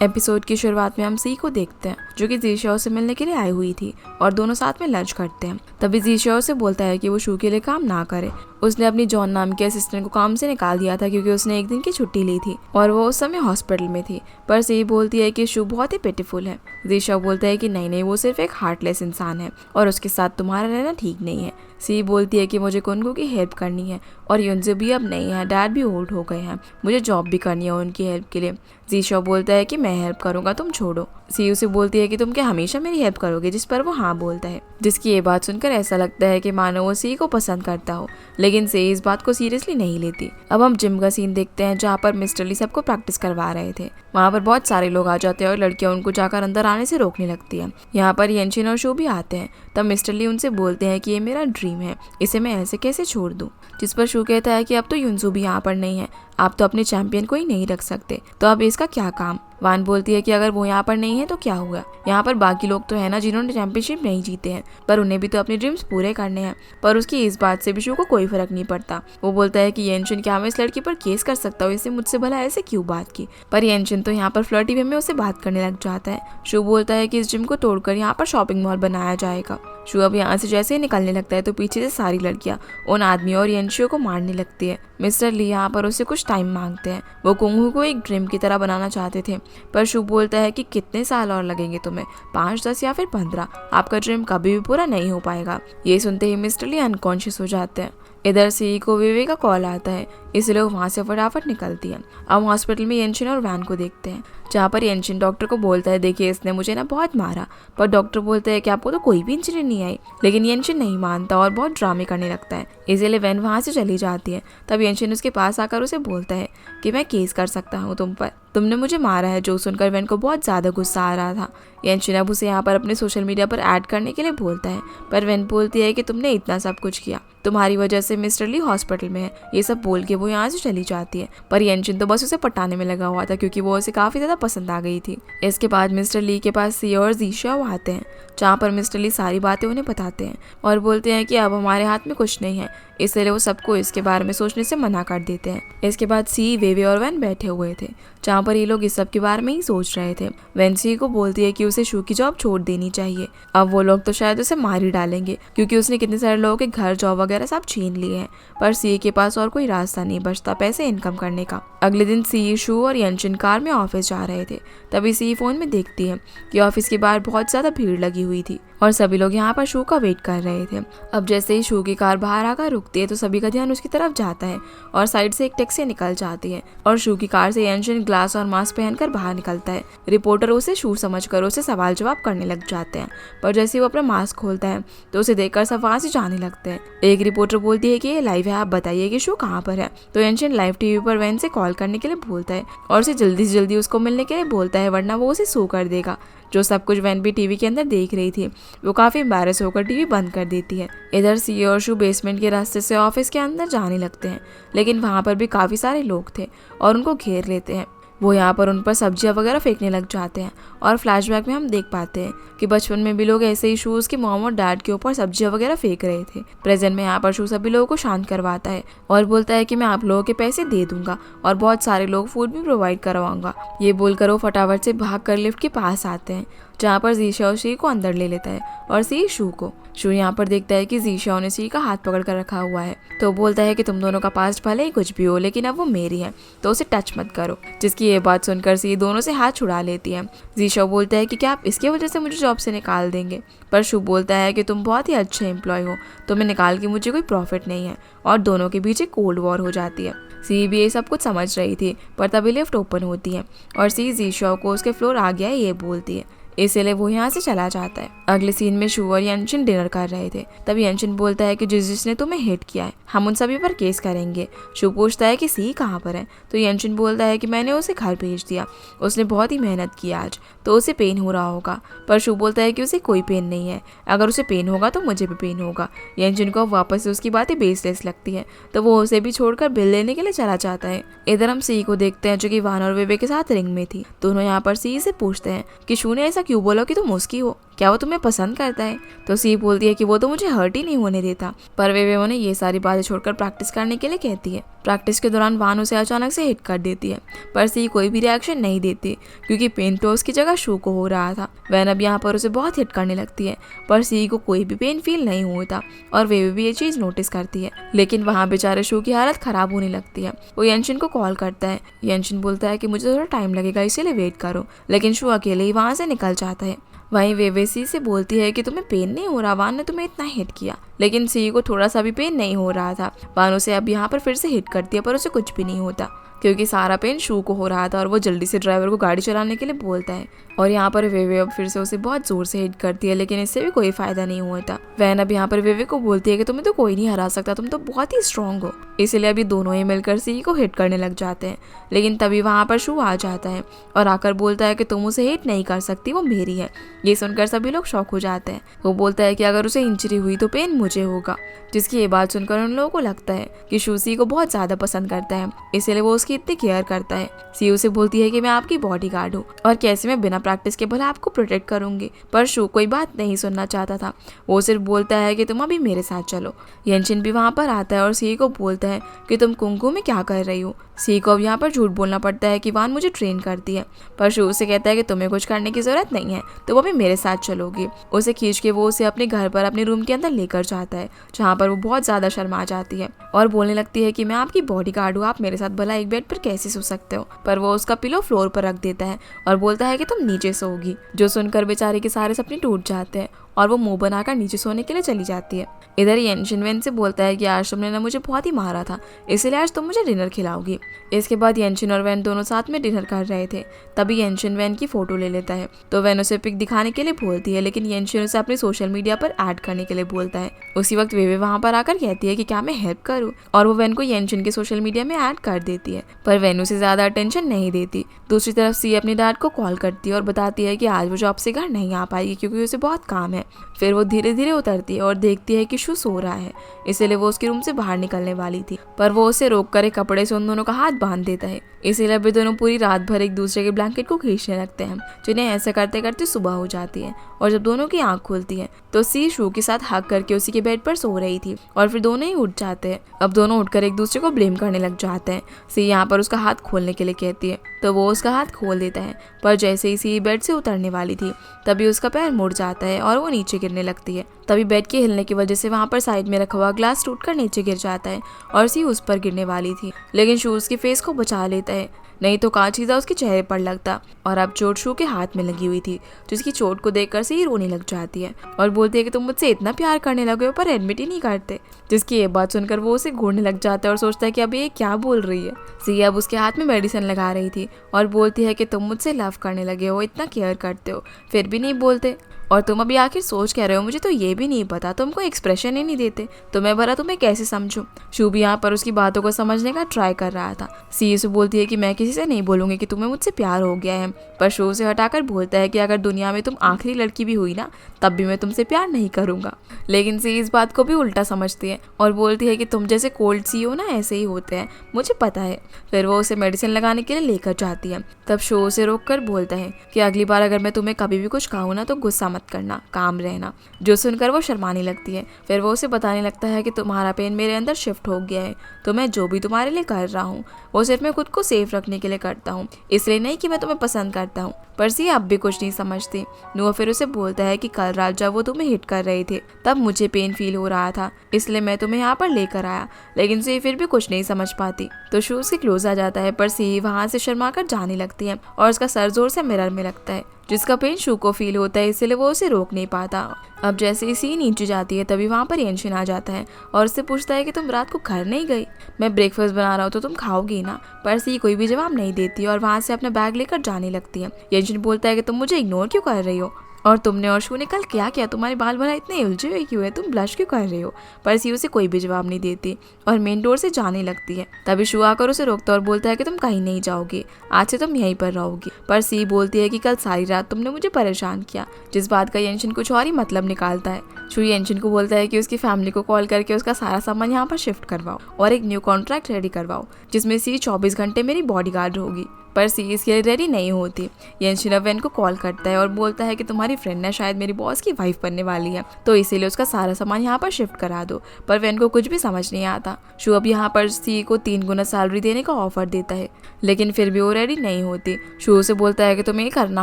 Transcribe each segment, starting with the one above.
Episode की शुरुआत में हम सी को देखते हैं जो कि जीशाओ से मिलने के लिए आई हुई थी और दोनों साथ में लंच करते हैं। तभी जीशाओ से बोलता है कि वो शू के लिए काम ना करे। उसने अपनी जॉन नाम के असिस्टेंट को काम से निकाल दिया था क्योंकि उसने एक दिन की छुट्टी ली थी और वो उस समय हॉस्पिटल में थी। पर सी बोलती है कि शू बहुत ही पिटीफुल है। जीशाओ बोलता है कि नहीं, वो सिर्फ एक हार्टलेस इंसान है और उसके साथ तुम्हारा रहना ठीक नहीं है। सी बोलती है कि मुझे कुनगू की हेल्प करनी है और युनजो भी अब नहीं है, डैड भी ओल्ड हो गए हैं, मुझे जॉब भी करनी है उनकी हेल्प के लिए। जीशाओ बोलता है कि मैं हेल्प करूंगा, तुम छोड़ो। सी उसे बोलती है कि तुम क्या हमेशा मेरी हेल्प करोगे, जिस पर वो हाँ बोलता है, जिसकी ये बात सुनकर ऐसा लगता है कि मानो वो सी को पसंद करता हो, लेकिन सी इस बात को सीरियसली नहीं लेती। अब हम जिम का सीन देखते हैं जहाँ पर मिस्टर ली सबको प्रैक्टिस करवा रहे थे। वहाँ पर बहुत सारे लोग आ जाते हैं और लड़कियां उनको जाकर अंदर आने से रोकने लगती है। यहाँ पर येनशिन और शू भी आते हैं। तब मिस्टर ली उनसे बोलते हैं कि ये मेरा ड्रीम है, इसे मैं ऐसे कैसे छोड़ दूँ। जिस पर शू कहता है कि अब तो युनजू भी यहाँ पर नहीं है, आप तो अपने चैंपियन को ही नहीं रख सकते, तो अब इसका क्या काम। वान बोलती है कि अगर वो यहाँ पर नहीं है तो क्या हुआ, यहाँ पर बाकी लोग तो है ना जिन्होंने चैंपियनशिप नहीं जीते हैं, पर उन्हें भी तो अपने ड्रीम्स पूरे करने हैं। पर उसकी इस बात से भी शू को कोई फर्क नहीं पड़ता। वो बोलता है कि येनशिन, क्या मैं इस लड़की पर केस कर सकता हूँ, इससे मुझसे भला ऐसे क्यों बात की। पर येनशिन तो यहाँ पर फ्लर्टी वे में उससे बात करने लग जाता है। शू बोलता है कि इस जिम को तोड़कर यहाँ पर शॉपिंग मॉल बनाया जाएगा। शू अब यहाँ से जैसे ही निकलने लगता है तो पीछे से सारी लड़कियां उन आदमी और येनशियो को मारने लगती है। मिस्टर ली यहाँ पर उससे कुछ टाइम मांगते हैं। वो कुंगहू को एक ड्रीम की तरह बनाना चाहते थे, पर शू बोलता है कि कितने साल और लगेंगे तुम्हें, 5, 10 या फिर 15, आपका ड्रीम कभी भी पूरा नहीं हो पाएगा। ये सुनते ही मिस्टर ली अनकॉन्शियस हो जाते हैं। इधर सी को विवे का कॉल आता है, इसलिए वो वहाँ से फटाफट निकलती है। अब हॉस्पिटल में येनशिन और वैन को देखते हैं जहाँ पर येनशिन डॉक्टर को बोलता है, देखिए इसने मुझे ना बहुत मारा। पर डॉक्टर बोलता है कि आपको तो कोई भी इंजरी नहीं आई, लेकिन येनशिन नहीं मानता और बहुत ड्रामे करने लगता है। इसलिए वैन वहाँ से चली जाती है। तब येनशिन उसके पास आकर उसे बोलता है कि मैं केस कर सकता हूँ तुम पर, तुमने मुझे मारा है। जो सुनकर वैन को बहुत ज़्यादा गुस्सा आ रहा था। येनशिन अब उसे यहाँ पर अपने सोशल मीडिया पर ऐड करने के लिए बोलता है, पर वैन बोलती है कि तुमने इतना सब कुछ किया, तुम्हारी वजह से मिस्टर ली हॉस्पिटल में है। ये सब बोल के वो यहाँ से चली जाती है। पर येनशिन तो बस उसे पटाने में लगा हुआ था क्योंकि वो उसे काफ़ी ज़्यादा पसंद आ गई थी। इसके बाद मिस्टर ली के पास सी और जीशाओ आते हैं जहाँ पर मिस्टर ली सारी बातें उन्हें बताते हैं और बोलते हैं कि अब हमारे हाथ में कुछ नहीं है, इसलिए वो सबको इसके बारे में सोचने से मना कर देते हैं। इसके बाद सी, वेवे और वैन बैठे हुए थे जहाँ पर ये लोग इस सब के बारे में ही सोच रहे थे। वैन सी को बोलती है कि उसे शू की जॉब छोड़ देनी चाहिए। अब वो लोग तो शायद उसे मार ही डालेंगे क्योंकि उसने कितने सारे लोगों के घर, जॉब वगैरह सब छीन लिए हैं। पर सी के पास और कोई रास्ता नहीं बचता पैसे इनकम करने का। अगले दिन सी, शू और येनशिन कार में ऑफिस जा रहे थे। तभी सी फोन में देखती है कि ऑफिस के बाहर बहुत ज्यादा भीड़ लगी हुई थी और सभी लोग यहाँ पर शू का वेट कर रहे थे। अब जैसे ही शू की कार बाहर आकर रुकती है तो सभी का ध्यान उसकी तरफ जाता है और साइड से एक टैक्सी निकल जाती है और शू की कार से येनशिन ग्लास और मास्क पहनकर बाहर निकलता है। रिपोर्टर उसे शू समझकर उसे सवाल जवाब करने लग जाते हैं, पर जैसे ही वो अपना मास्क खोलता है तो उसे देखकर सब वहाँ से जाने लगते हैं। एक रिपोर्टर बोलती है कि ये लाइव है, आप बताइए कि शू कहाँ पर है। तो येनशिन लाइव टीवी पर वैन से कॉल करने के लिए बोलता है और उसे जल्दी से जल्दी उसको मिलने के लिए बोलता है, वरना वो उसे सू कर देगा। जो सब कुछ वैन भी टीवी के अंदर देख रही थी, वो काफी एम्बैरेस होकर टीवी बंद कर देती है। इधर सी और शू बेसमेंट के रास्ते से ऑफिस के अंदर जाने लगते हैं, लेकिन वहाँ पर भी काफी सारे लोग थे और उनको घेर लेते हैं। वो यहाँ पर उन पर सब्जियां वगैरह फेंकने लग जाते हैं और फ्लैशबैक में हम देख पाते हैं कि बचपन में भी लोग ऐसे ही शूज के मॉम और डैड के ऊपर सब्जियां वगैरह फेंक रहे थे। प्रेजेंट में यहाँ पर शू सभी लोगों को शांत करवाता है और बोलता है कि मैं आप लोगों के पैसे दे दूंगा और बहुत सारे लोग फूड भी प्रोवाइड करवाऊंगा। ये बोलकर वो फटाफट से भाग कर लिफ्ट के पास आते हैं जहाँ पर जीशाओ सी को अंदर ले लेता है और सी शू को। शू यहाँ पर देखता है कि जीशाओ ने सी का हाथ पकड़ कर रखा हुआ है, तो बोलता है कि तुम दोनों का पास्ट भले ही कुछ भी हो, लेकिन अब वो मेरी है, तो उसे टच मत करो। जिसकी ये बात सुनकर सी दोनों से हाथ छुड़ा लेती है। जीशाओ बोलता है कि क्या आप इसकी वजह से मुझे जॉब से निकाल देंगे। पर शू बोलता है कि तुम बहुत ही अच्छे एम्प्लॉय हो, तुम्हें निकाल के मुझे कोई प्रॉफिट नहीं है, और दोनों के बीच एक कोल्ड वॉर हो जाती है। सी भी ये सब कुछ समझ रही थी, पर तभी लिफ्ट ओपन होती है और सी जीशाओ को उसके फ्लोर आ गया है ये बोलती है, इसलिए वो यहाँ से चला जाता है। अगले सीन में शू और येनशिन डिनर कर रहे थे। तब येनशिन बोलता है कि जिसने तुम्हें हिट किया है हम उन सभी पर केस करेंगे। शू पूछता है कि सी कहाँ पर है, तो येनशिन बोलता है कि मैंने उसे घर भेज दिया, उसने बहुत ही मेहनत की आज, तो उसे पेन हो रहा होगा। पर शू बोलता है कि उसे कोई पेन नहीं है, अगर उसे पेन होगा तो मुझे भी पेन होगा। येनशिन को वापस से उसकी बातें बेसलेस लगती है, तो वो उसे भी छोड़कर बिल लेने के लिए चला जाता है। इधर हम सी को देखते हैं जो कि वान और वेवे के साथ रिंग में थी। दोनों यहाँ पर सी से पूछते हैं कि शू ने ऐसा ऐसा क्यों बोला कि तुम उसकी हो? क्या वो तुम्हें पसंद करता है? तो सी बोलती है कि वो तो मुझे हर्ट ही नहीं होने देता। पर वे उन्हें ये सारी बातें छोड़कर प्रैक्टिस करने के लिए कहती है। प्रैक्टिस के दौरान वान उसे अचानक से हिट कर देती है, पर सी कोई भी रिएक्शन नहीं देती क्योंकि पेन तो उसकी जगह शू को हो रहा था। वैन अब यहाँ पर उसे बहुत हिट करने लगती है, पर सी को कोई भी पेन फील नहीं होता और वे भी ये चीज नोटिस करती है। लेकिन वहाँ बेचारे शू की हालत खराब होने लगती है। वो यंशिन को कॉल करता है। यंशिन बोलता है कि मुझे थोड़ा टाइम लगेगा, इसीलिए वेट करो, लेकिन शू अकेले ही वहाँ से निकल जाता है। वहीं वे सी से बोलती है कि तुम्हें पेन नहीं हो रहा, वान ने तुम्हें इतना हिट किया। लेकिन सी को थोड़ा सा भी पेन नहीं हो रहा था। वान उसे अब यहाँ पर फिर से हिट करती है, पर उसे कुछ भी नहीं होता क्योंकि सारा पेन शू को हो रहा था और वो जल्दी से ड्राइवर को गाड़ी चलाने के लिए बोलता है। और यहाँ पर वे अब फिर से उसे बहुत जोर से हिट करती है, लेकिन इससे भी कोई फायदा नहीं होता। वैन अब यहाँ पर वे को बोलती है कि तुम्हें तो कोई नहीं हरा सकता, तुम तो बहुत ही स्ट्रांग हो। इसलिए अभी दोनों ही मिलकर सी को हिट करने लग जाते हैं। लेकिन तभी वहाँ पर शू आ जाता है और आकर बोलता है कि तुम उसे हिट नहीं कर सकती, वो मेरी है। ये सुनकर सभी लोग शॉक हो जाते हैं। वो बोलता है कि अगर उसे इंजरी हुई तो पेन मुझे होगा, जिसकी ये बात सुनकर उन लोगों को लगता है कि शू सी को बहुत ज्यादा पसंद करता है, इसलिए वो उसकी इतनी केयर करता है। सी उसे बोलती है कि मैं आपकी बॉडीगार्ड हूँ और कैसे मैं बिना प्रैक्टिस के भला आपको प्रोटेक्ट करूंगी। पर शू कोई बात नहीं सुनना चाहता था। वो सिर्फ बोलता है कि तुम अभी मेरे साथ चलो। यंशिन भी वहाँ पर आता है और सी को बोलता है कि तुम कुंकू में क्या कर रही हो। सी को अब यहाँ पर झूठ बोलना पड़ता है कि वान मुझे ट्रेन करती है, पर शू उसे कहता है कि तुम्हें कुछ करने की जरूरत नहीं है, तो वो भी मेरे साथ चलोगी। उसे खींच के वो उसे अपने घर पर अपने रूम के अंदर लेकर जाता है, जहाँ पर वो बहुत ज्यादा शर्मा जाती है और बोलने लगती है कि मैं आपकी बॉडीगार्ड हूँ, आप मेरे साथ भला एक बेड पर कैसे सो सकते हो। पर वो उसका पिलो फ्लोर पर रख देता है और बोलता है कि तुम नीचे सोओगी। जो सुनकर बेचारे के सारे सपने टूट जाते हैं और वो मुंह बनाकर नीचे सोने के लिए चली जाती है। इधर यंशिन वैन से बोलता है कि आज तुमने ना मुझे बहुत ही मारा था, इसलिए आज तुम मुझे डिनर खिलाओगी। इसके बाद यंशिन और वैन दोनों साथ में डिनर कर रहे थे। तभी यंशिन वैन की फोटो ले लेता है, तो वैन उसे पिक दिखाने के लिए बोलती है, लेकिन यंशिन उसे अपने सोशल मीडिया पर ऐड करने के लिए बोलता है। उसी वक्त वे वहाँ पर आकर कहती है कि क्या मैं हेल्प करूँ, और वो वैन को यंशिन के सोशल मीडिया में ऐड कर देती है। पर वैन उसे ज्यादा अटेंशन नहीं देती। दूसरी तरफ सी अपनी डैड को कॉल करती है और बताती है कि आज वो जॉब से घर नहीं आ पाएगी क्योंकि उसे बहुत काम है। फिर वो धीरे धीरे उतरती है और देखती है कि शू सो रहा है, इसलिए वो उसके रूम से बाहर निकलने वाली थी, पर वो उसे रोककर एक कपड़े से उन दोनों का हाथ बांध देता है। इसीलिए वे दोनों पूरी रात भर एक दूसरे के ब्लैंकेट को खींचने लगते हैं, जिन्हें ऐसा करते करते सुबह हो जाती है। और जब दोनों की आंख खुलती है तो सी शू के साथ हग करके उसी के बेड पर सो रही थी और फिर दोनों ही उठ जाते हैं। अब दोनों उठकर एक दूसरे को ब्लेम करने लग जाते हैं। सी यहाँ पर उसका हाथ खोलने के लिए कहती है, तो वो उसका हाथ खोल देता है, पर जैसे ही सी बेड से उतरने वाली थी तभी उसका पैर मुड़ जाता है और वो नीचे गिरने लगती है। तभी बेड के हिलने की वजह से वहाँ पर साइड में रखा हुआ ग्लास टूटकर नीचे गिर जाता है और सी उस पर गिरने वाली थी, लेकिन शू उसके फेस को बचा लेता है, नहीं तो कांच सीधा उसके चेहरे पर लगता। और अब चोट शू के हाथ में लगी हुई थी, जिसकी चोट को देखकर सी रोने लग जाती है और बोलती है कि तुम मुझसे इतना प्यार करने लगे हो पर एडमिट ही नहीं करते। जिसकी ये बात सुनकर वो उसे घूरने लग जाता है और सोचता है कि अब ये क्या बोल रही है। सी अब उसके हाथ में मेडिसिन लगा रही थी और बोलती है कि तुम मुझसे लव करने लगे हो, इतना केयर करते हो, फिर भी नहीं बोलते, और तुम अभी आखिर सोच कह रहे हो, मुझे तो ये भी नहीं पता, तुमको एक्सप्रेशन ही नहीं देते, तो मैं भला तुम्हें कैसे समझूं। शू भी यहाँ पर उसकी बातों को समझने का ट्राई कर रहा था। सी उसे बोलती है कि मैं किसी से नहीं बोलूंगी कि तुम्हें मुझसे प्यार हो गया है, पर शू उसे हटाकर बोलता है कि अगर दुनिया में तुम आखिरी लड़की भी हुई ना तब भी मैं तुमसे प्यार नहीं करूंगा। लेकिन सी इस बात को भी उल्टा समझती है और बोलती है कि तुम जैसे कोल्ड सी हो ना ऐसे ही होते हैं, मुझे पता है। फिर वो उसे मेडिसिन लगाने के लिए लेकर जाती है। तब शो उसे रोक कर बोलता है कि अगली बार अगर मैं तुम्हें कभी भी कुछ कहूँ ना तो गुस्सा मत करना, काम रहना। जो सुनकर वो शर्माने लगती है। फिर वो उसे बताने लगता है कि तुम्हारा पेन मेरे अंदर शिफ्ट हो गया है, तो मैं जो भी तुम्हारे लिए कर रहा हूँ वो सिर्फ मैं खुद को सेफ रखने के लिए करता हूँ, इसलिए नहीं कि मैं तुम्हें पसंद करता हूँ। पर सी अब भी कुछ नहीं समझती। नुआ फिर उसे बोलता है कि कल रात जब वो तुम्हें हिट कर रहे थे तब मुझे पेन फील हो रहा था, इसलिए मैं तुम्हें यहाँ पर लेकर आया, लेकिन सी फिर भी कुछ नहीं समझ पाती। तो शू उसके क्लोज आ जाता है, पर सी वहाँ से शर्मा कर जाने लगती है और उसका सर जोर से मिरर में लगता है, जिसका पेन शू को फील होता है, इसलिए वो उसे रोक नहीं पाता। अब जैसे ही सी नीचे जाती है तभी वहाँ पर यंशिन आ जाता है और उससे पूछता है कि तुम रात को घर नहीं गई, मैं ब्रेकफास्ट बना रहा हूँ तो तुम खाओगी ना। पर सी कोई भी जवाब नहीं देती और वहाँ से अपना बैग लेकर जाने लगती है। यंशिन बोलता है कि तुम मुझे इग्नोर क्यों कर रही हो, और तुमने और शू ने कल क्या किया, तुम्हारे बाल भला इतने उलझे हुए क्यों है, तुम ब्लश क्यों कर रहे हो। पर सी उसे कोई भी जवाब नहीं देती और मेन डोर से जाने लगती है। तभी शू आकर उसे रोकता और बोलता है कि तुम कहीं नहीं जाओगी, आज से तुम यहीं पर रहोगी। पर सी बोलती है कि कल सारी रात तुमने मुझे परेशान किया, जिस बात का यंशिन कुछ और ही मतलब निकालता है। शू यंशिन को बोलता है कि उसकी फैमिली को कॉल करके उसका सारा सामान यहाँ पर शिफ्ट करवाओ और एक न्यू कॉन्ट्रैक्ट रेडी करवाओ, जिसमें सी 24 घंटे मेरी बॉडीगार्ड होगी। पर सी इसके लिए रेडी नहीं होती। येनशिन अब वेन को कॉल करता है और बोलता है कि तुम्हारी फ्रेंड ने शायद मेरी बॉस की वाइफ बनने वाली है, तो इसीलिए उसका सारा सामान यहाँ पर शिफ्ट करा दो। पर वेन को कुछ भी समझ नहीं आता। शू अब यहाँ पर सी को 3 गुना सैलरी देने का ऑफर देता है, लेकिन फिर भी वो रेडी नहीं होती। शू उसे बोलता है कि तुम्हें ये करना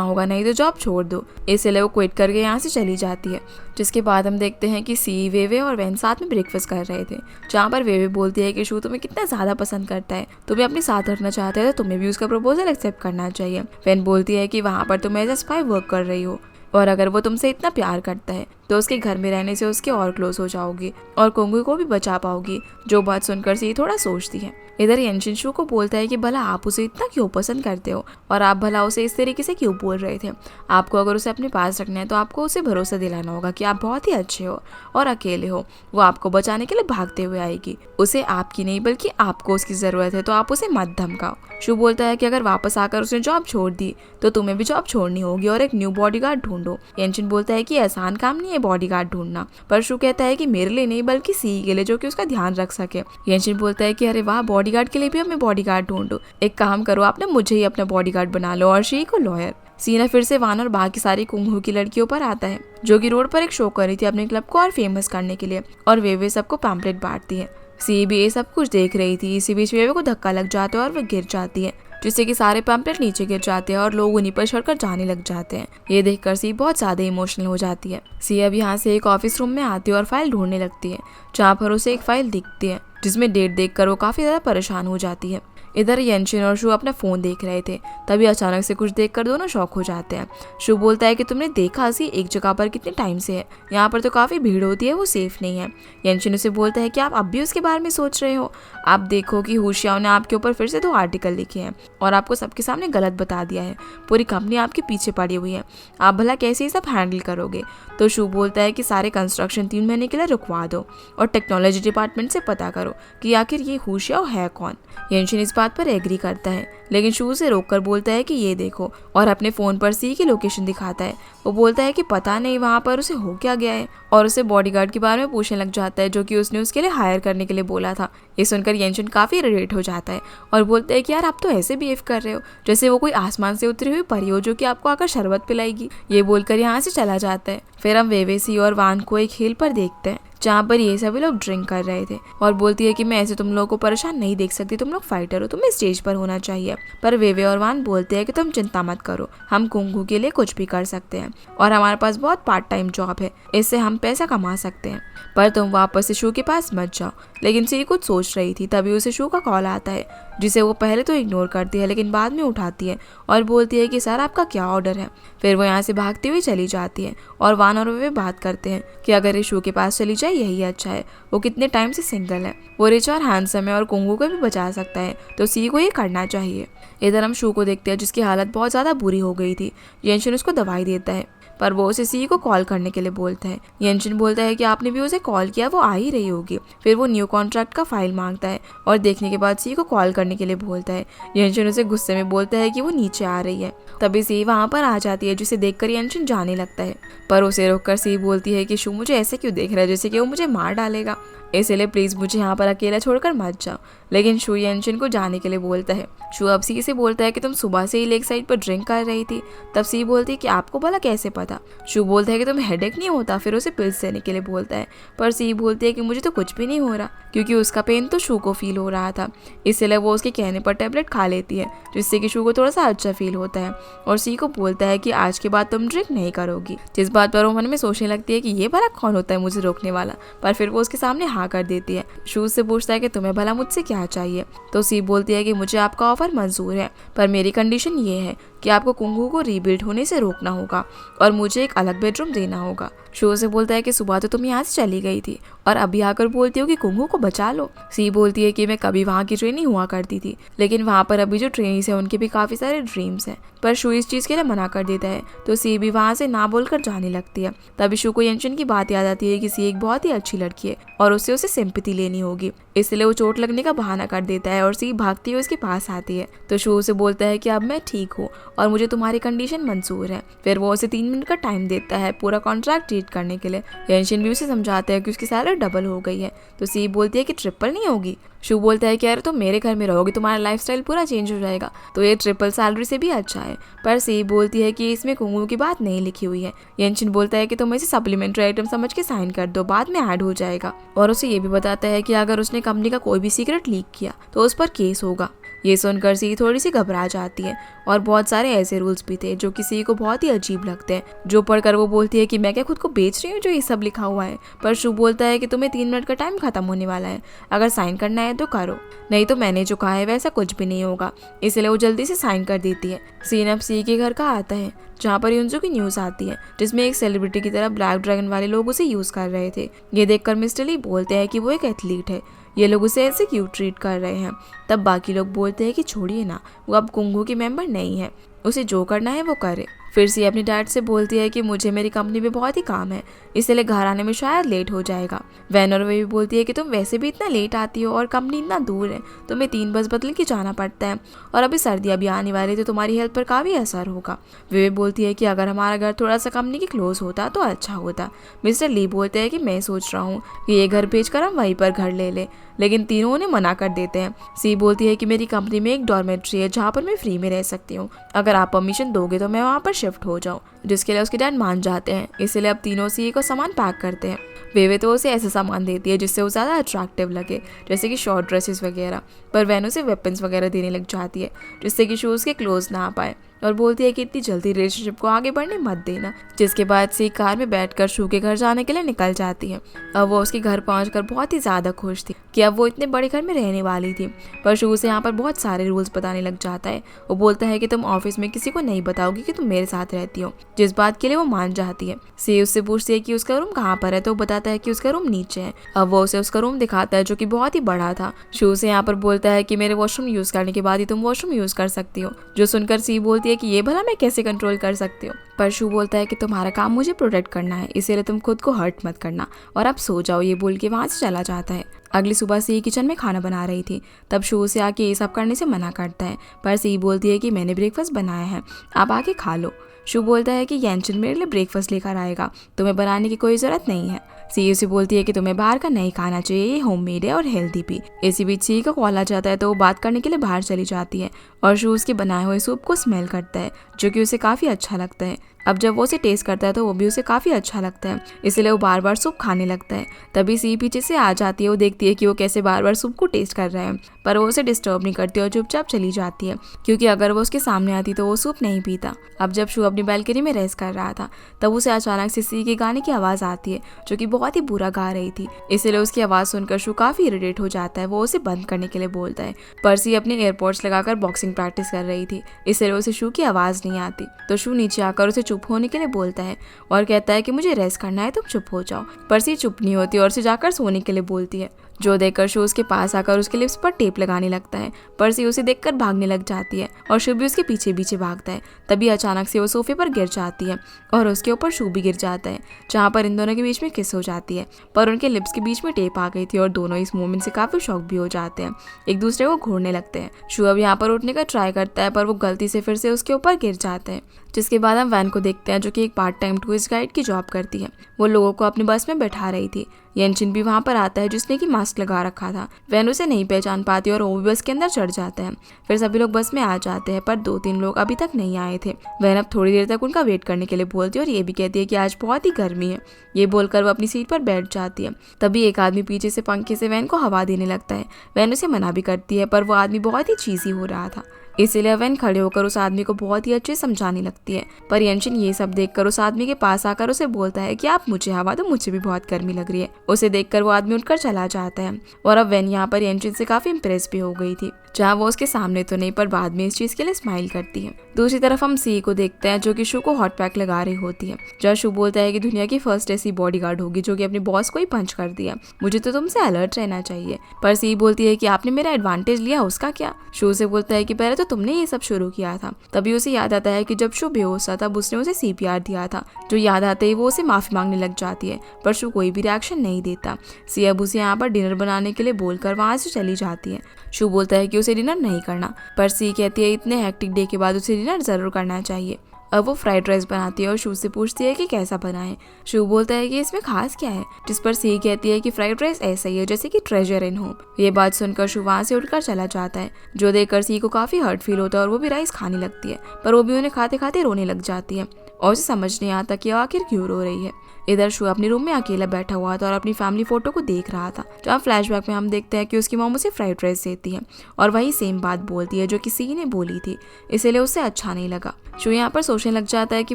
होगा, नहीं तो जॉब छोड़ दो। इसलिए वो क्विट करके यहाँ से चली जाती है। जिसके बाद हम देखते हैं कि सी, वेवे और वेन साथ में ब्रेकफास्ट कर रहे थे, जहाँ पर वेवे बोलती है कि शू तुम्हें कितना ज़्यादा पसंद करता है, तुम्हें अपने साथ रखना चाहते हैं, तो तुम्हें भी उसका प्रपोजल एक्सेप्ट करना चाहिए। वेन बोलती है कि वहाँ पर तुम एज अ स्पाई वर्क कर रही हो, और अगर वो तुमसे इतना प्यार करता है तो उसके घर में रहने से उसके और क्लोज हो जाओगी और कोंगू को भी बचा पाओगी। जो बात सुनकर सी थोड़ा सोचती है। इधर येनशिन शू को बोलता है कि भला आप उसे इतना क्यों पसंद करते हो, और आप भला उसे इस तरीके से क्यों बोल रहे थे। आपको अगर उसे अपने पास रखना है तो आपको उसे भरोसा दिलाना होगा कि आप बहुत ही अच्छे हो और अकेले हो। वो आपको बचाने के लिए भागते हुए आएगी। उसे आपकी नहीं बल्कि आपको उसकी ज़रूरत है, तो आप उसे मत धमकाओ। शू बोलता है कि अगर वापस आकर उसने जॉब छोड़ दी तो तुम्हें भी जॉब छोड़नी होगी और एक न्यू बॉडीगार्ड ढूंढो। येनशिन बोलता है कि आसान काम नहीं है बॉडीगार्ड ढूंढना, पर शू कहता है कि मेरे लिए नहीं बल्कि सी के लिए, जो कि उसका ध्यान रख सके। येनशिन बोलता है कि अरे वाह, बॉडीगार्ड के लिए भी हमें बॉडीगार्ड ढूंढो। एक काम करो, आपने मुझे ही अपना बॉडीगार्ड बना लो और शी को लॉयर। सीना फिर से वान और बाकी सारी कुंगहू की लड़कियों पर आता है, जो कि रोड पर एक शो कर रही थी अपने क्लब को और फेमस करने के लिए, और वेवे सबको पैम्पलेट बांटती है। सी भी ये सब कुछ देख रही थी। इसी बीच वेवे को धक्का लग जाता है और वो गिर जाती है, जिससे कि सारे पैम्पलेट नीचे गिर जाते हैं और लोग उन्हीं पर चढ़कर जाने लग जाते हैं। ये देखकर सी बहुत ज्यादा इमोशनल हो जाती है। सी अब यहाँ से एक ऑफिस रूम में आती है और फाइल ढूंढने लगती है, जहाँ पर उसे एक फाइल दिखती है जिसमें डेट देखकर वो काफी ज्यादा परेशान हो जाती है। इधर येनशिन और शू अपना फोन देख रहे थे, तभी अचानक से कुछ देखकर दोनों शॉक हो जाते हैं। शू बोलता है कि तुमने देखा सी एक जगह पर कितने टाइम से है, यहाँ पर तो काफी भीड़ होती है, वो सेफ नहीं है। येनशिन उसे बोलता है कि आप अब भी उसके बारे में सोच रहे हो। आप देखो कि हुशियाओ ने आपके ऊपर फिर से 2 आर्टिकल लिखे हैं और आपको सबके सामने गलत बता दिया है। पूरी कंपनी आपके पीछे पड़ी हुई है, आप भला कैसे ये सब हैंडल करोगे। तो शू बोलता है कि सारे कंस्ट्रक्शन 3 महीने के लिए रुकवा दो और टेक्नोलॉजी डिपार्टमेंट से पता करो कि आखिर ये हुशियाओ है कौन। येनशिन इस बात पर एग्री करता है, लेकिन शू से रोककर बोलता है कि ये देखो, और अपने फोन पर सी की लोकेशन दिखाता है। वो बोलता है कि पता नहीं वहाँ पर उसे हो क्या गया है, और उसे बॉडीगार्ड के बारे में पूछने लग जाता है, जो कि उसने उसके लिए हायर करने के लिए बोला था। ये सुनकर येनशिन काफी इरिटेट हो जाता है और बोलता है कि यार आप तो ऐसे बिहेव कर रहे हो जैसे वो कोई आसमान से उतरी हुई परी हो जो कि आपको आकर शरबत पिलाएगी। ये बोलकर यहाँ से चला जाता है। फिर हम वेवे, सी और वान को एक हिल पर देखते हैं, जहाँ पर ये सभी लोग ड्रिंक कर रहे थे, और बोलती है कि मैं ऐसे तुम लोगों को परेशान नहीं देख सकती, तुम लोग फाइटर हो, तुम्हें स्टेज पर होना चाहिए। पर वेवे और वान बोलते हैं कि तुम चिंता मत करो, हम कुंगू के लिए कुछ भी कर सकते हैं और हमारे पास बहुत पार्ट टाइम जॉब है, इससे हम पैसा कमा सकते हैं, पर तुम वापस से शू के पास मत जाओ। लेकिन सी कुछ सोच रही थी, तभी उसे शू का कॉल आता है, जिसे वो पहले तो इग्नोर करती है लेकिन बाद में उठाती है और बोलती है कि सर आपका क्या ऑर्डर है। फिर वो यहाँ से भागती हुई चली जाती है और वान और वे बात करते हैं कि अगर ये शू के पास चली जाए यही अच्छा है, वो कितने टाइम से सिंगल है, वो रिच और हैंडसम है और कुंगू को भी बचा सकता है, तो सी को ये करना चाहिए। इधर हम शू को देखते हैं, जिसकी हालत बहुत ज़्यादा बुरी हो गई थी। येनशिन उसको दवाई देता है, पर वो उसे सी को कॉल करने के लिए बोलता है। येनशिन बोलता है कि आपने भी उसे कॉल किया, वो आ ही रही होगी। फिर वो न्यू कॉन्ट्रैक्ट का फाइल मांगता है और देखने के बाद सी को कॉल करने के लिए बोलता है। येनशिन उसे गुस्से में बोलता है कि वो नीचे आ रही है, तभी सी वहाँ पर आ जाती है, जिसे देखकर येनशिन जाने लगता है, पर उसे रोककर सी बोलती है कि शू मुझे ऐसे क्यों देख रहा है जैसे कि वो मुझे मार डालेगा, इसलिए प्लीज मुझे यहाँ पर अकेला छोड़कर मत जाओ। लेकिन शू येनशिन को जाने के लिए बोलता है। शू अब सी से बोलता है कि तुम सुबह से ही लेक साइड पर ड्रिंक कर रही थी। तब सी बोलती है कि आपको भला कैसे पता। शू बोलता है कि तुम्हें हेडेक नहीं होता, फिर उसे पिल्स देने के लिए बोलता है, पर सी बोलती है कि मुझे तो कुछ भी नहीं हो रहा, क्योंकि उसका पेन तो शू को फील हो रहा था, इसलिए वो उसके कहने पर टेबलेट खा लेती है, जिससे कि शू को थोड़ा सा अच्छा फील होता है और सी को बोलता है कि आज के बाद तुम ड्रिंक नहीं करोगी। जिस बात पर वो मन में सोचने लगती है कि ये भला कौन होता है मुझे रोकने वाला, पर फिर वो उसके सामने हाँ कर देती है। शू से पूछता है कि तुम्हें भला मुझसे क्या चाहिए, तो सी बोलती है कि मुझे आपका ऑफर मंजूर है, पर मेरी कंडीशन ये है कि आपको कुंगू को रीबिल्ड होने से रोकना होगा और मुझे एक अलग बेडरूम देना होगा। शो से बोलता है कि सुबह तो तुम यहाँ से चली गई थी और अभी आकर बोलती हो कि कुंगू को बचा लो। सी बोलती है कि मैं कभी वहाँ की ट्रेनी हुआ करती थी, लेकिन वहाँ पर अभी जो ट्रेनीज है उनके भी काफी सारे ड्रीम्स हैं, पर शू इस चीज के लिए मना कर देता है, तो सी भी वहाँ से ना बोलकर जाने लगती है। तभी शू को येनशिन की बात याद आती है कि सी एक बहुत ही अच्छी लड़की है और उसे सिंपैथी लेनी होगी, इसलिए वो चोट लगने का बहाना कर देता है और सी भागती हुई उसके पास आती है। तो शू उसे बोलता है कि अब मैं ठीक हूँ और मुझे तुम्हारी कंडीशन मंजूर है। फिर वो उसे 3 मिनट का टाइम देता है पूरा कॉन्ट्रैक्ट रीड करने के लिए। येनशिन भी उसे समझाता है कि उसकी सैलरी डबल हो गई है। तो सी बोलती है कि ट्रिपल नहीं होगी। शू बोलता है कि अरे तुम मेरे घर में रहोगे, तुम्हारा लाइफस्टाइल पूरा चेंज हो जाएगा, तो ये ट्रिपल सैलरी से भी अच्छा है। पर सी बोलती है कि इसमें कुंगू की बात नहीं लिखी हुई है। येनशिन बोलता है कि तुम इसे सप्लीमेंट्री आइटम समझ के साइन कर दो, बाद में ऐड हो जाएगा। और उसे ये भी बताता है कि अगर उसने कंपनी का कोई भी सीक्रेट लीक किया तो उस पर केस होगा। ये सुनकर सी थोड़ी सी घबरा जाती है। और बहुत सारे ऐसे रूल्स भी थे जो किसी को बहुत ही अजीब लगते हैं, जो पढ़कर वो बोलती है कि मैं क्या खुद को बेच रही हूँ जो ये सब लिखा हुआ है। पर शू बोलता है कि तुम्हें 3 मिनट का टाइम खत्म होने वाला है, अगर साइन करना है तो करो, नहीं तो मैंने जो कहा है वैसा कुछ भी नहीं होगा। इसलिए वो जल्दी से साइन कर देती है। सीन अब सी के घर का आता है, जहाँ पर युनजो की न्यूज़ आती है, जिसमें एक सेलिब्रिटी की तरह ब्लैक ड्रैगन वाले लोग उसे यूज़ कर रहे थे। ये देखकर मिस्टर ली बोलते हैं कि वो एक एथलीट है, ये लोग उसे ऐसे क्यों ट्रीट कर रहे हैं। तब बाकी लोग बोलते हैं कि छोड़िए ना, वो अब कुंगू की मेंबर नहीं है, उसे जो करना है वो करे। फिर सी अपनी डैड से बोलती है कि मुझे मेरी कंपनी में बहुत ही काम है, इसलिए घर आने में शायद लेट हो जाएगा। वैन और वे भी बोलती है कि तुम वैसे भी इतना लेट आती हो और कंपनी इतना दूर है, तुम्हें 3 बस बदल के जाना पड़ता है, और अभी सर्दियाँ भी आने वाली तो तुम्हारी हेल्थ पर काफ़ी असर होगा। वे बोलती है कि अगर हमारा घर थोड़ा सा कंपनी के क्लोज होता तो अच्छा होता। मिस्टर ली बोलते हैं कि मैं सोच रहा हूँ कि ये घर बेचकर हम वहीं पर घर ले लें, लेकिन तीनों उन्हें मना कर देते हैं। सी बोलती है कि मेरी कंपनी में एक डॉर्मेट्री है जहाँ पर मैं फ्री में रह सकती हूँ, अगर आप परमिशन दोगे तो मैं वहाँ पर शिफ्ट हो जाऊँ, जिसके लिए उसके डैड मान जाते हैं। इसलिए अब तीनों सी को सामान पैक करते हैं। वे तो उसे ऐसा सामान देती है जिससे वो ज़्यादा अट्रैक्टिव लगे, जैसे कि शॉर्ट ड्रेसेस वगैरह। पर वैन उसे वेपन्स वगैरह देने लग जाती है, जिससे कि शूज़ के क्लोज ना आ पाए, और बोलती है कि इतनी जल्दी रिलेशनशिप को आगे बढ़ने मत देना। जिसके बाद सी कार में बैठकर शू के घर जाने के लिए निकल जाती है। अब वो उसके घर पहुंचकर बहुत ही ज़्यादा खुश थी कि अब वो इतने बड़े घर में रहने वाली थी। पर शू से यहाँ पर बहुत सारे रूल्स बताने लग जाता है। वो बोलता है कि तुम ऑफिस में किसी को नहीं बताओगी कि तुम मेरे साथ रहती हो, जिस बात के लिए वो मान जाती है। सी उससे पूछती है कि उसका रूम कहाँ पर है, तो वो बताता है कि उसका रूम नीचे है। अब वो उसे उसका रूम दिखाता है जो कि बहुत ही बड़ा था। शू से यहाँ पर बोलता है कि मेरे वॉशरूम यूज़ करने के बाद ही तुम वॉशरूम यूज़ कर सकती हो। जो सुनकर सी बोलती है कि ये भला मैं कैसे कंट्रोल कर सकती हूँ। पर शू बोलता है कि तुम्हारा काम मुझे प्रोटेक्ट करना है, इसीलिए तुम खुद को हर्ट मत करना, और अब सो जाओ। ये बोल के वहाँ से चला जाता है। अगली सुबह सी किचन में खाना बना रही थी, तब शू से आके ये सब करने से मना करता है। पर सी बोलती है कि मैंने ब्रेकफास्ट बनाया है, आप आके खा लो। शू बोलता है कि येनशिन मेरे लिए ब्रेकफास्ट लेकर आएगा, तुम्हें बनाने की कोई ज़रूरत नहीं है। सी उसे बोलती है कि तुम्हें बाहर का नहीं खाना चाहिए, ये होममेड है और हेल्दी भी। इसी बीच सी का कॉल आ जाता है, तो वो बात करने के लिए बाहर चली जाती है, और शू उसके बनाए हुए सूप को स्मेल करता है, जो कि उसे काफ़ी अच्छा लगता है। अब जब वो उसे टेस्ट करता है तो वो भी उसे काफ़ी अच्छा लगता है, इसलिए वो बार बार सूप खाने लगता है। तभी सी पीछे से आ जाती है। वो देखती है कि वो कैसे बार बार सूप को टेस्ट कर रहा है, पर वो उसे डिस्टर्ब नहीं करती और चुपचाप चली जाती है, क्योंकि अगर वो उसके सामने आती तो वो सूप नहीं पीता। अब जब शू अपनी बैल्कनी में रेस्ट कर रहा था, तब उसे अचानक से सी के गाने की आवाज़ आती है, जो कि बहुत ही बुरा गा रही थी। इसलिए उसकी आवाज़ सुनकर शू काफ़ी इरिटेट हो जाता है। वो उसे बंद करने के लिए बोलता है, पर सी अपने एयरपोर्ट्स लगाकर बॉक्सिंग प्रैक्टिस कर रही थी, इसलिए उसे शू की आवाज़ नहीं आती। तो शू नीचे आकर उसे चुप होने के लिए बोलता है और कहता है कि मुझे रेस्ट करना है, तुम चुप हो जाओ। पर सी चुप नहीं होती और उसे जाकर सोने के लिए बोलती है, जो देखकर शू उसके पास आकर उसके लिप्स पर टेप लगाने लगता है। पर सी उसे देखकर भागने लग जाती है और शू भी उसके पीछे पीछे भागता है। तभी अचानक से वो सोफे पर गिर जाती है और उसके ऊपर शू भी गिर जाता है, जहाँ पर इन दोनों के बीच में किस हो जाती है। पर उनके लिप्स के बीच में टेप आ गई थी और दोनों इस मोमेंट से काफी शॉक भी हो जाते हैं, एक दूसरे को घूरने लगते हैं। शू अब यहाँ पर उठने का ट्राई करता है, पर वो गलती से फिर से उसके ऊपर गिर जाते हैं। जिसके बाद हम वैन को देखते हैं, जो कि एक पार्ट टाइम टूरिस्ट गाइड की जॉब करती है। वो लोगों को अपनी बस में बैठा रही थी। येनशिन भी वहाँ पर आता है, जिसने कि मास्क लगा रखा था। वैन उसे नहीं पहचान पाती और वो भी बस के अंदर चढ़ जाता है। फिर सभी लोग बस में आ जाते हैं, पर 2-3 लोग अभी तक नहीं आए थे। वैन अब थोड़ी देर तक उनका वेट करने के लिए बोलती है और ये भी कहती है कि आज बहुत ही गर्मी है। ये बोलकर वो अपनी सीट पर बैठ जाती है। तभी एक आदमी पीछे से पंखे से वैन को हवा देने लगता है। वैन उसे मना भी करती है, पर वो आदमी बहुत ही चीज़ी हो रहा था, इसीलिए वैन खड़े होकर उस आदमी को बहुत ही अच्छे समझाने लगती है। पर येनशिन ये सब देखकर उस आदमी के पास आकर उसे बोलता है कि आप मुझे हवा दो, मुझे भी बहुत गर्मी लग रही है। उसे देखकर वो आदमी उठकर चला जाता है। और अब वैन यहाँ पर येनशिन से काफी इम्प्रेस भी हो गई थी, जहाँ वो उसके सामने तो नहीं, पर बाद में इस चीज के लिए स्माइल करती है। दूसरी तरफ हम सी को देखते हैं, जो कि शू को हॉट पैक लगा रही होती है। जहाँ शू बोलता है कि दुनिया की फर्स्ट ऐसी बॉडीगार्ड होगी जो कि अपने बॉस को ही पंच कर दिया, मुझे तो तुमसे अलर्ट रहना चाहिए। पर सी बोलती है कि आपने मेरा एडवांटेज लिया, उसका क्या। शू से बोलता है कि पहले तो तुमने ये सब शुरू किया था। तभी उसे याद आता है कि जब शू बेहोश था तब उसने उसे CPR दिया था, जो याद आते ही वो उसे माफी मांगने लग जाती है, पर शू कोई भी रिएक्शन नहीं देता। सी अब उसे यहाँ पर डिनर बनाने के लिए बोलकर वहाँ से चली जाती है। शू बोलता है कि उसे उसे डिनर नहीं करना, पर सी कहती है इतने हेक्टिक डे के बाद उसे डिनर जरूर करना चाहिए। अब वो फ्राइड राइस बनाती है और शू से पूछती है कि कैसा बना है। शू बोलता है कि इसमें खास क्या है, जिस पर सी कहती है कि फ्राइड राइस ऐसा ही है जैसे कि ट्रेजर इन होम। ये बात सुनकर शू वहाँ से उठकर चला जाता है, जो देखकर सी को काफी हर्ट फील होता है और वो भी राइस खाने लगती है, पर वो भी उन्हें खाते खाते रोने लग जाती है और उसे समझ नहीं आता कि आखिर क्यों रो रही है। इधर शू अपने रूम में अकेला बैठा हुआ था और अपनी फैमिली फोटो को देख रहा था, जहाँ फ्लैशबैक में हम देखते हैं कि उसकी मॉम उसे फ्राइड राइस देती है और वही सेम बात बोलती है जो कि सी ने बोली थी, इसीलिए उसे अच्छा नहीं लगा। शू यहाँ पर सोचने लग जाता है कि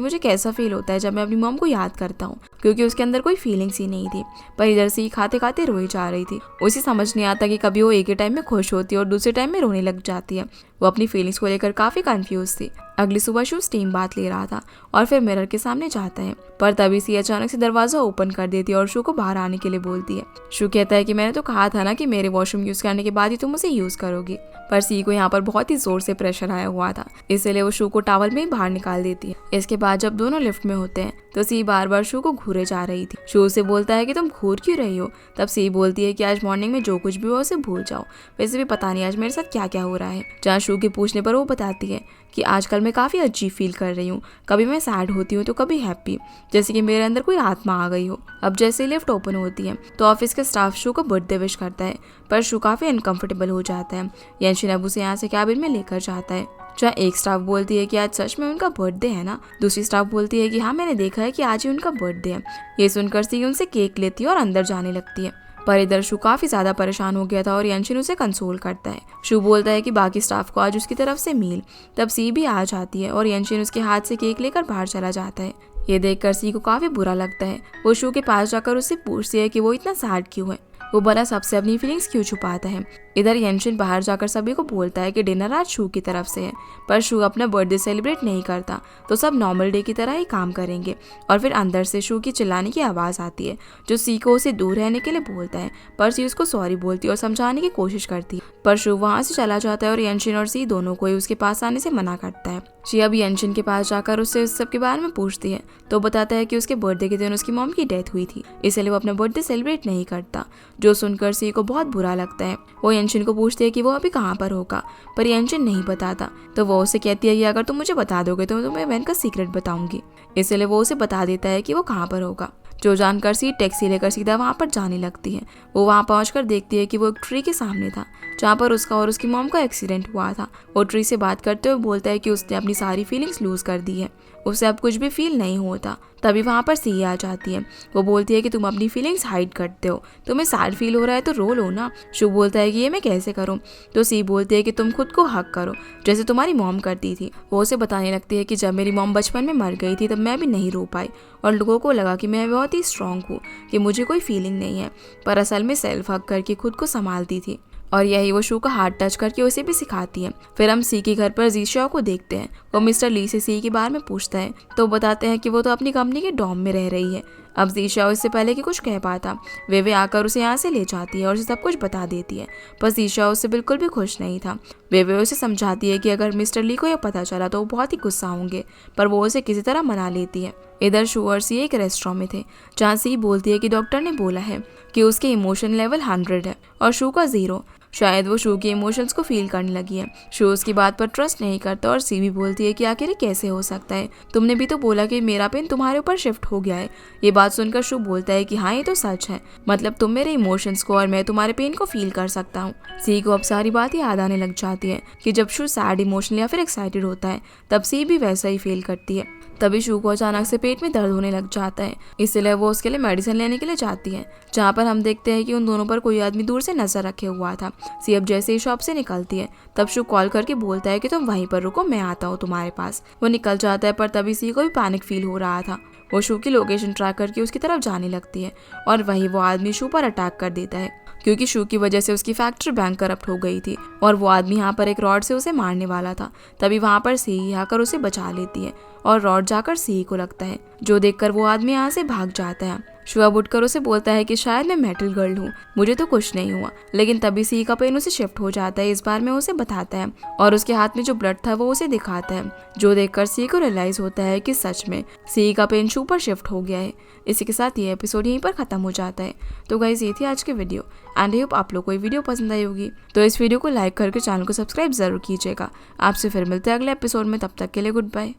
मुझे कैसा फील होता है जब मैं अपनी मॉम को याद करता हूँ, क्योंकि उसके अंदर कोई फीलिंग्स ही नहीं थी। पर इधर सी खाते खाते रोई जा रही थी। उसे समझ नहीं आता कि कभी वो एक ही टाइम में खुश होती है और दूसरे टाइम में रोने लग जाती है। वो अपनी फीलिंग्स को लेकर काफी कंफ्यूज थी। अगली सुबह शू स्टीम बात ले रहा था और फिर मिरर के सामने जाता है, पर तभी सी अचानक से दरवाजा ओपन कर देती है और शू को बाहर आने के लिए बोलती है। शू कहता है कि मैंने तो कहा था ना कि मेरे वॉशरूम यूज करने के बाद ही तुम उसे यूज करोगी, पर सी को यहाँ पर बहुत ही जोर से प्रेशर आया हुआ था, इसलिए वो शू को टॉवल में ही बाहर निकाल देती है। इसके बाद जब दोनों लिफ्ट में होते हैं तो सी बार बार शू को घूरे जा रही थी। शू से बोलता है कि तुम घूर क्यों रही हो। तब सी बोलती है कि आज मॉर्निंग में जो कुछ भी हुआ उसे भूल जाओ, वैसे भी पता नहीं आज मेरे साथ क्या क्या हो रहा है। जहाँ शू के पूछने पर वो बताती है कि आजकल मैं काफ़ी अजीब फील कर रही हूँ, कभी मैं सैड होती हूँ तो कभी हैप्पी, जैसे कि मेरे अंदर कोई आत्मा आ गई हो। अब जैसे लिफ्ट ओपन होती है तो ऑफिस के स्टाफ शू को बर्थडे विश करता है, पर शू काफ़ी अनकंफर्टेबल हो जाता है। यानशिन अब उसे यहाँ से कैबिन में लेकर जाता है, जहाँ एक स्टाफ बोलती है कि आज सच में उनका बर्थडे है ना। दूसरी स्टाफ बोलती है कि हाँ मैंने देखा है कि आज ही उनका बर्थडे है। ये सुनकर सी उनसे केक लेती है और अंदर जाने लगती है, पर इधर शू काफी ज्यादा परेशान हो गया था और यानशिन उसे कंसोल करता है। शू बोलता है कि बाकी स्टाफ को आज उसकी तरफ से मील। तब सी भी आ जाती है और यानशिन उसके हाथ से केक लेकर बाहर चला जाता है। ये देखकर सी को काफी बुरा लगता है। वो शू के पास जाकर उससे पूछती है कि वो इतना सैड क्यों है, वो भला सबसे अपनी फीलिंग्स क्यों छुपाता है। इधर यानशिन बाहर जाकर सभी को बोलता है कि डिनर आज शू की तरफ से है, पर शू अपना बर्थडे सेलिब्रेट नहीं करता तो सब नॉर्मल डे की तरह ही काम करेंगे। और फिर अंदर से शू की चिल्लाने की आवाज़ आती है, जो सी को उसे दूर रहने के लिए बोलता है, पर सी उसको सॉरी बोलती है और समझाने की कोशिश करती है, पर शू वहाँ से चला जाता है और यानशिन और सी दोनों को ही उसके पास आने से मना करता है। शी अब यानशिन के पास जाकर उससे उस सब के बारे में पूछती है तो बताता है कि उसके बर्थडे के दिन उसकी मॉम की डेथ हुई थी, इसलिए वो अपना बर्थडे सेलिब्रेट नहीं करता, जो सुनकर सी को बहुत बुरा लगता है। वो यानशिन को पूछती है कि वो अभी कहाँ पर होगा, पर यानशिन नहीं बताता। तो वो उसे कहती है कि अगर तुम मुझे बता दोगे तो मैं तुम्हें वैन का सीक्रेट बताऊंगी, इसलिए वो उसे बता देता है कि वो कहाँ पर होगा। जो जानकर सी टैक्सी लेकर सीधा वहाँ पर जाने लगती है। वो वहाँ पहुँचकर देखती है कि वो एक ट्री के सामने था, जहाँ पर उसका और उसकी मॉम का एक्सीडेंट हुआ था। वो ट्री से बात करते हुए बोलता है कि उसने अपनी सारी फीलिंग्स लूज कर दी है, उसे अब कुछ भी फील नहीं होता। तभी वहाँ पर सी आ जाती है। वो बोलती है कि तुम अपनी फीलिंग्स हाइड करते हो, तुम्हें सैड फील हो रहा है तो रो लो ना। शू बोलता है कि ये मैं कैसे करूँ। तो सी बोलती है कि तुम खुद को हक करो जैसे तुम्हारी मॉम करती थी। वो उसे बताने लगती है कि जब मेरी मॉम बचपन में मर गई थी तब मैं भी नहीं रो पाई और लोगों को लगा कि मैं बहुत ही स्ट्रांग हूँ, कि मुझे कोई फीलिंग नहीं है, पर असल में सेल्फ हक करके खुद को संभालती थी। और यही वो शू का हाथ टच करके उसे भी सिखाती है। फिर हम सी के घर पर जीशाओ को देखते हैं। वो मिस्टर ली से सी के बारे में पूछता है तो बताते हैं कि वो तो अपनी कंपनी के डॉम में रह रही है। अब जीशाओ इससे पहले कि कुछ कह पाता, वे आकर उसे यहाँ से ले जाती है और उसे सब कुछ बता देती है, पर जीशाओ उससे बिल्कुल भी खुश नहीं था। वे उसे समझाती है कि अगर मिस्टर ली को यह पता चला तो वो बहुत ही गुस्सा होंगे, पर वो उसे किसी तरह मना लेती है। इधर शू और सी एक रेस्टोरेंट में थे, जहाँ सी बोलती है कि डॉक्टर ने बोला है कि उसके इमोशन लेवल 100 है और शू का 0। शायद वो शू के इमोशंस को फील करने लगी है। शू उसकी बात पर ट्रस्ट नहीं करता और सी भी बोलती है कि आखिर ये कैसे हो सकता है, तुमने भी तो बोला कि मेरा पेन तुम्हारे ऊपर शिफ्ट हो गया है। ये बात सुनकर शू बोलता है कि हाँ ये तो सच है, मतलब तुम मेरे इमोशंस को और मैं तुम्हारे पेन को फील कर सकता हूँ। सी को अब सारी बात याद आने लग जाती है कि जब शू सैड, इमोशनल या फिर एक्साइटेड होता है तब सी भी वैसा ही फील करती है। तभी शू को अचानक से पेट में दर्द होने लग जाता है, इसलिए वो उसके लिए मेडिसिन लेने के लिए जाती है, जहाँ पर हम देखते हैं कि उन दोनों पर कोई आदमी दूर से नजर रखे हुआ था। सी अब जैसे ही शॉप से निकलती है तब शू कॉल करके बोलता है कि तुम वहीं पर रुको, मैं आता हूँ तुम्हारे पास। वो निकल जाता है, पर तभी सी को भी पैनिक फील हो रहा था। वो शू की लोकेशन ट्रैक करके उसकी तरफ जाने लगती है और वही वो आदमी शू पर अटैक कर देता है, क्योंकि शू की वजह से उसकी फैक्ट्री बैंक करप्ट हो गई थी और वो आदमी यहाँ पर एक रॉड से उसे मारने वाला था। तभी वहाँ पर सी आकर उसे बचा लेती है और रॉड जाकर सी को लगता है, जो देखकर वो आदमी यहाँ से भाग जाता है। शुअब उठकर उसे बोलता है कि शायद मैं मेटल गर्ल हूँ, मुझे तो कुछ नहीं हुआ। लेकिन तभी सी का पेन उसे शिफ्ट हो जाता है। इस बार में उसे बताता है और उसके हाथ में जो ब्लड था वो उसे दिखाता है, जो देखकर सी को रियलाइज होता है कि सच में सी का पेन शू पर शिफ्ट हो गया है। इसी के साथ ये एपिसोड यहीं पर खत्म हो जाता है। तो गाइस ये थी आज की वीडियो एंड आई होप आप लोग को ये वीडियो पसंद आई होगी। तो इस वीडियो को लाइक करके चैनल को सब्सक्राइब जरूर कीजिएगा। आपसे फिर मिलते हैं अगले एपिसोड में, तब तक के लिए गुड बाय।